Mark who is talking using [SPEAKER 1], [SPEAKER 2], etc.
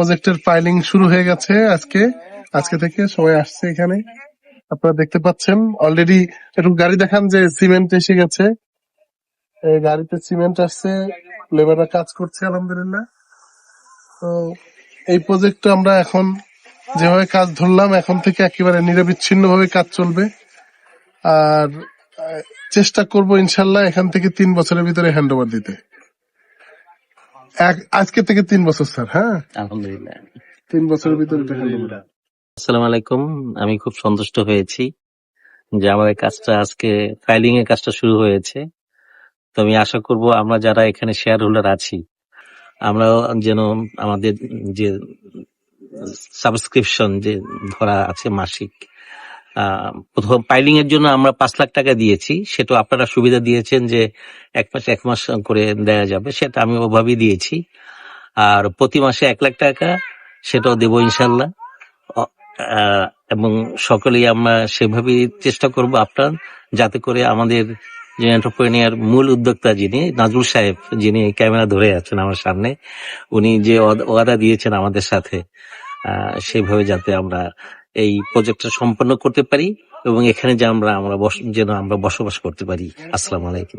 [SPEAKER 1] প্রজেক্টের ফাইলিং শুরু হয়ে গেছে আজকে থেকে সবাই আসছে এখানে। আপনারা দেখতে পাচ্ছেন অলরেডি। একটু গাড়ি দেখান যে সিমেন্ট এসে গেছে। এই গাড়িতে সিমেন্ট আসছে, লেবাররা কাজ করছে আলহামদুলিল্লাহ। তো এই প্রজেক্টটা আমরা এখন যেভাবে কাজ ধরলাম, এখন থেকে একেবারে নিরবিচ্ছিন্ন ভাবে কাজ চলবে। আর চেষ্টা করব ইনশাল্লাহ এখান থেকে 3 বছরের ভিতরে হ্যান্ড ওভার দিতে। আজকে থেকে 3 বছর স্যার। হ্যাঁ,
[SPEAKER 2] আলহামদুলিল্লাহ।
[SPEAKER 1] 3 বছরের ভিতরে হ্যান্ড ওভার।
[SPEAKER 2] আসসালামু আলাইকুম। আমি খুব সন্তুষ্ট হয়েছি যে আমাদের কাজটা আজকে ফাইলিং এর কাজটা শুরু হয়েছে। তো আমি আশা করব আমরা যারা এখানে শেয়ার হোল্ডার আছি আমরাও যেন আমাদের যে সাবস্ক্রিপশন যে ধরা আছে মাসিক, প্রথম পাইলিং এর জন্য আমরা 5 লাখ টাকা দিয়েছি, সেটা আপনারা সুবিধা দিয়েছেন যে এক মাস করে দেয়া যাবে, সেটা আমি ওভাবেই দিয়েছি। আর প্রতি মাসে 1 লাখ টাকা সেটাও দেবো ইনশাল্লাহ। এবং সকলেই আমরা সেভাবেই চেষ্টা করব আপনার, যাতে করে আমাদের যে এন্টারপ্রেনিয়ার মূল উদ্যোক্তা যিনি নাজমুল সাহেব, যিনি ক্যামেরা ধরে আছেন আমার সামনে, উনি যে ওয়াদা দিয়েছেন আমাদের সাথে, সেইভাবে যাতে আমরা এই প্রজেক্টটা সম্পন্ন করতে পারি এবং এখানে যে আমরা বসবাস করতে পারি। আসসালামু আলাইকুম।